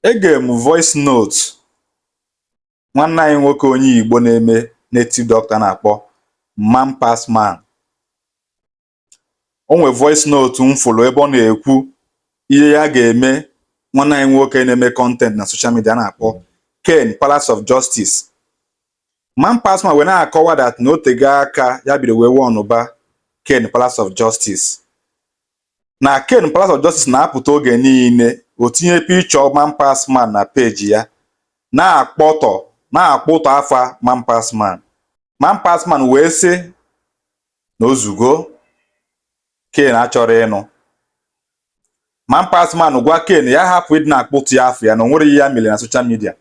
Ege m voice note nwanne anyị nwoke onye Igbo na-eme native doctor na-akpọ Man Pass Man. O nwe voice note m folo ebe ọ na-ekwu ihe ya ga-eme nwanne anyị nwoke na-eme content na social media na-akpọ Ken Palace of Justice. Man Pass Man wee na-akọwa that na otego aka ya bido wee wọnụba Ken Palace of Justice. Na Ken Palace of Justice na-apụta oge niile o tinye picture Man Pass Man na page ya na-akpọtọ afa Man Pass Man. Man Pass Man wee sị na ozugo Ken achọrọ ịnụ. Man Pass Man gwa Ken ya hapụ ịdị na-akpụtụ ya afọ ya na o nwere ihe ya mere na social media.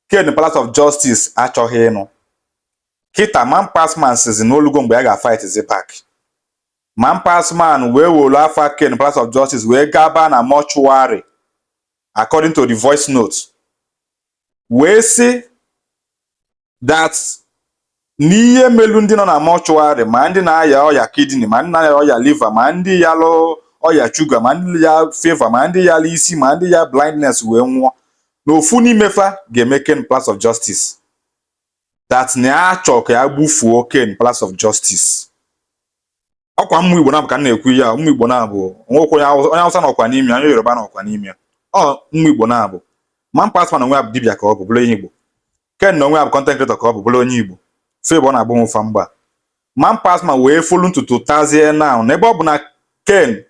Ken Palace of Justice achọghị ịnụ. Kịta Man Pass Man sizi n'olugo mgbe ya ga-fight back. Man Pass Man wee wolu afa Ken Palace of Justice wee gaba na mortuary according to the voice note. Wee sị that n'ihe melu ndị nọ na mortuary ma ndị na-aya ọya kidney ma ndị na-aya ọya liver ma ndị yalụ ọya sugar ma ndị ya fever ma ndị yalụ isi ma ndị ya blindness wee nwụọ n'ofu n'imefa ga-eme Ken Palace of Justice. That na ya achọ ka ya gbufuo Ken Palace of Justice. Ọkwa mmụ Igbo na-abụ ka na-ekwu ya, mmụ Igbo na-abụ onwekwe onye Hausa na ọkwa n'ime onye Yoruba na ọkwa n'ime ọ mmụ Igbo na-abụ. Man Pass Man onwe ya bụ dibịa ka ọ bụ bụrụ onye Igbo. Ken na onwe ya bụ content creator ka ọ bụ bụrụ onye Igbo. Febe ọ na-agbụ nfa mgba. Man Pass Man wee folu ntutu tazie now n'ebe ọ bụ na Ken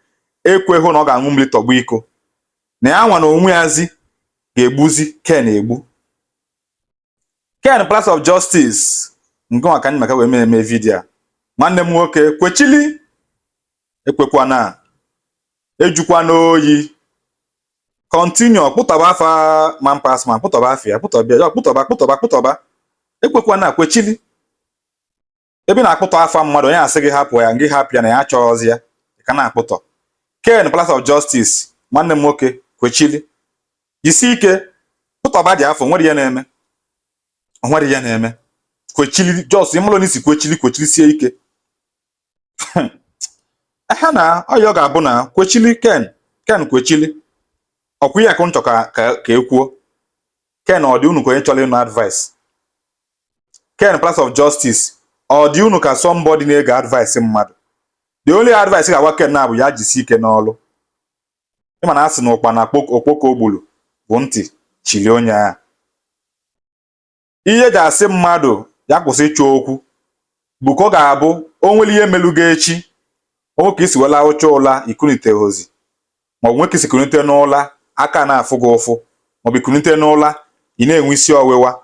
ekweghị na ọ ga-aṅụ mmiri tọgbọ iko na ya nwa na onwe yazi ga-egbuzi Ken egbu. Ken Palace of Justice nke nwa ka anyị maka wee eme vidio a. Nwanne m nwoke kwechili ekwekwana ejukwa n'oyi continue kpụtaba afa Man Pass Man kpụtaba afia kpụtaba ekwekwana kwechili ebe na-akpụtọ afa mmadụ onye asị gị hapụ ya ngị hapụ ya na ya achọghọzi ya ka na-akpụtọ. Ken Palace of Justice nwanne m nwoke kwechili jisi ike kpụtaba dị afọ nwere ihe na-eme kwechili just ịmụlụ n'isi kwechili sie ike. Aha na ọya ọ ga-abụ na kwechili Ken kwechili ọkwa ihe akụ nchọ ka ekwuo Ken ọ dị unu ka onye chọrọ ịnụ advice. Ken Palace of Justice ọ dị unu ka somebody na-ege advice mmadụ. The only advice ga-agwa Ken na-abụ ya jisi ike n'ọlụ. Ịma na asị na ụkpa na okpoko ogbulu bụ ntị chili onye agha. Ihe ga-asị mmadụ ya kwụsị ịchọ okwu bụ ka ọ ga-abụ o nwere ihe melugo echi onwe ka isi wela ụcha ụla ikunite ozi maọbụ nwe ka isi kunite n'ụla aka na-afụ gị ụfụ maọbụ ikunite n'ụla ị na-enwe isi ọwụwa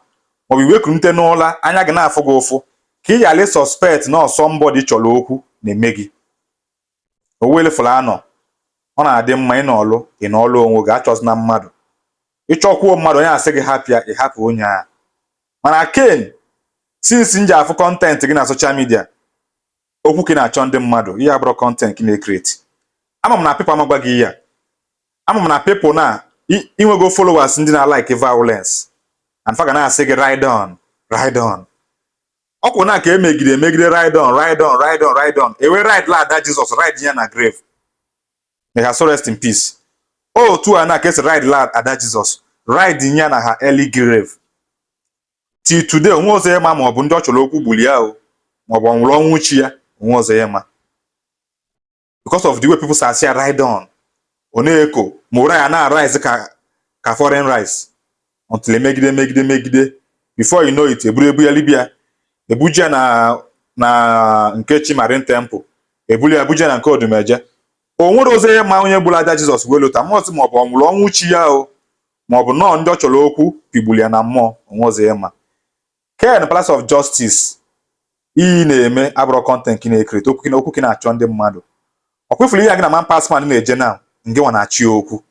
maọbụ iwe kunite n'ụla anya gị na-afụ gị ụfụ ka ị ghara suspect na somebody chọrọ okwu na-eme gị. Owelefụla anọ ọ na-adị mma ị n'ọlụ onwe gị achọzi na mmadụ ịchọkwuo mmadụ onye asị gị hapịa ịhapụ onye a. Mana Ken since nji afụ content gị na social media okwu gị na-achọ ndị mmadụ ihe abụrụ content gị na-ekreti. Ama m na people amagwa gị ya. Ama m na people na inwego followers ndị na-like violence and fa ga na-asị gị ride on. Ọkwụ na ka emegide ride on ewe ride la Ada Jesus ride ya na grave. May her soul rest in peace. Otu a na ka esi ride la Ada Jesus ride ya na ha early grave. Till today onwe ọzọ ya ma ọ bụ ndị ọ chọrọ okwu gbuli ya o ma ọ bụ ọnwụrụ ọnwụ chi ya onwe ọzọ ya ma because of the way people say ride on ọ na-eko ma ụra ya na-arise ka foreign rice until megide before you know it ebu ya Libya ebuja na nke Chimarin Temple ebuja na nke Odumeje. O nwere ọzọ ya ma onye gburu Ada Jizọs wee lota mmụọ ma ọ bụ ọnwụrụ ọnwụ chi ya o ma ọ bụ nọọ ndị ọ chọrọ okwu pigbuli ya na mmụọ onwe ọzọ ya ma. Ken Palace of Justice iyi na-eme abụrụ content na-ekreti okwu gị na-achọ ndị mmadụ. Ọkwefuru ihe gị na Man Pass Man na-eje na ngị nwa na-achị okwu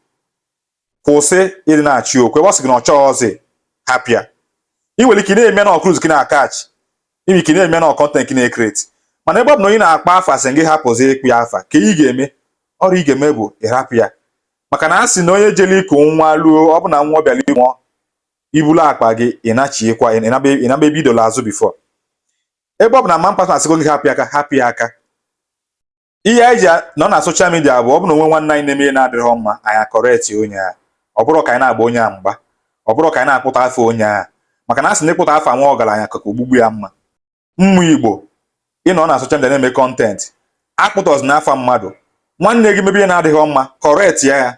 kwụsị ịdị na-achị okwu ebe ọ sị gị na ọ chọghọzi hapịa. Ị nwere ike na-eme na ọkruz gị na-akachi ime ike na-eme na content gị na-ekreti mana ebe ọ bụ na onye na-akpa afa sị ngị hapụzi ịkpụ ya afa ka ị ga-eme ọrụ ị ga-eme bụ ịhapụ ya maka na a sị na onye jele iku nwa luo ọ bụ na nwa bịara ịnwụọ ibulu akpa gị ịnachiekwa ịnaba ebidola azụ bifo. Ebe ọ bụ na Man Pass Man asịgo gị hapụ ya aka ihe anyị ji nọ na social media bụ ọ bụ na onwe nwanne anyị na-eme na-adịghị mma anyị correct onye a ọ bụrụ ka anyị na-agba onye a mgba, ọ bụrụ ka anyị na-akpụta afọ onye a, maka na a sị na ịkpụta afọ nwa ọgaranya ka ogbugbu ya mma. Mmụ Igbo ịnọ na social media na-eme kọntent, akpụtọzi n'afa mmadụ, nwanne gị mebe ihe na-adịghị mma, kọrekt ya.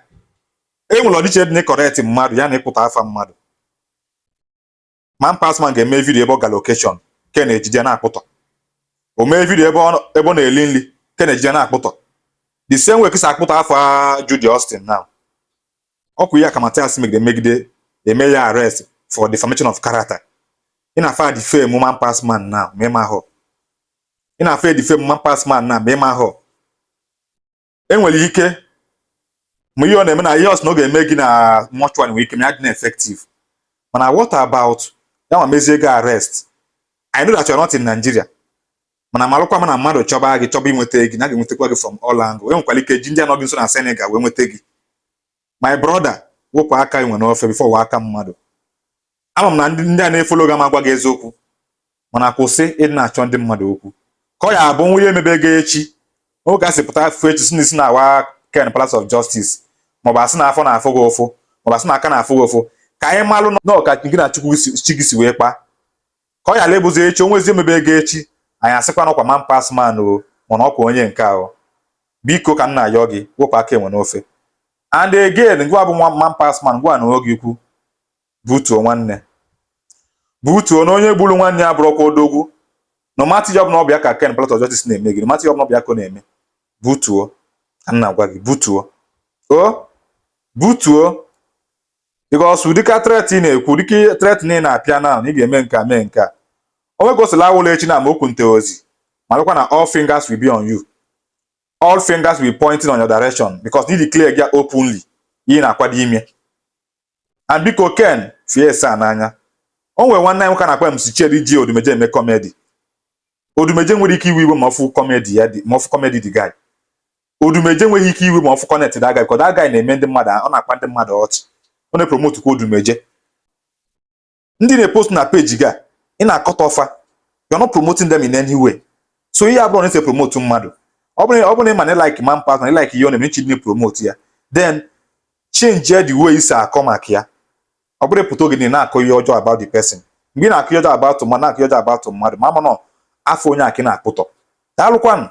Enwere ọdịiche dị na kọrekt mmadụ ya na ịkpụta afa mmadụ. Man Passman ga-eme vidiyo ebe ọ ga lokeshọn, ke na-ejide na-akpụtọ. O mee vidiyo ebe ọ na-eli nri, ke na-ejide na-akpụtọ. The same way kịsa akpụtọ afọ Judy Austin now. Ọkwa ihe Akamataịsị megide eme ya arrest for defamation of character. Ị na-afa defame Man Passman now ma ịma ahụ. Ị na-afa defame Man Passman now ma ịma ahụ. Enwere ike ma ihe ọ na-eme na ihe ọsọ na ọ ga-eme gị na mortuary nwere ike ma ya dị na effective. Mana what about ya ma mezie gị arrest? I know that you are not in Nigeria. Mana malụkwa mana mmadụ chọba gị chọba inweta gị na ga-enwetakwa gị from all angle. Enwekwara ike ji ndị anọghị nso na Senegal wee nweta gị. My brother, wepụ aka inwe n'ofe before wa aka mmadụ. Ama m na ndị a na-efolo gị agwa gị eziokwu, mana kwụsị ịdị na-achọ ndị mmadụ okwu. Ka ọ ya abụ nwunye emebe gị echi, oge asị pụta afọ echi si n'isi na-awa Ken Palace of Justice, maọbụ asị na afọ na-afụ gị ụfụ, maọbụ asị na aka na-afụ gị ụfụ, ka anyị malụ na ọka gị na Chukwu chi gị si wee kpa. Ka ọ ya lebuzi echi onwezi emebe gị echi, anyị asịkwa n'ọkwa Man Passman o, mana ọkwa onye nke ahụ. Biko ka m na-ayọ gị, wepụ aka enwe n'ofe. And again, ngwa bụ Man Passman, ngwa na oge ikwu, butuo nwanne. Butuo na onye gburu nwanne ya bụrụkwa odogwu. No matter job na ọbịa ka Ken Palace of Justice na-eme gị, no matter job na ọbịa ka ọ na-eme. Butuo. Ka m na-agwa gị, butuo. O, butuo. Because ụdịka threat ị na-ekwu, ụdịka threat ị na-apịa na ị ga-eme nke a mee nke a. O nwegosila awụla echi na amaokwu nte ozi. Malụkwa na all fingers will be on you. All fingers will be pointing on your direction because you declare ya openly. Ihe na-akwado ime. And biko Ken, fie sa n'anya. O nwere nwanne anyị nwoke na-akpa MC Chidi ji Odumeje eme comedy. Odumeje nwere ike iwe ma ọfụ comedy ya dị, ma ọfụ comedy the guy. Odumeje nweghị ike iwe ma ọfụ connect that guy because that guy na-eme ndị mmadụ, ọ na-akpa ndị mmadụ ọchị. Ọ na-promote kwa Odumeje. Ndị na-post na page ga, ị na-cut off. You're not promoting them in any way. So ihe abụrụ na-ese promote mmadụ. Ọ bụrụ na ị ma na like Man Passman, like ihe ọ na-eme chidi promote ya, then change the way isi akọ maka ya. Ọ bụrụ pụta oge na-akọ ihe ọjọọ about the person. Mgbe ị na-akọ ihe ọjọọ about mmadụ, na-akọ ihe ọjọọ about mmadụ, ma ama nọ afọ onye akị na-akpụtọ. Daalụkwanụ.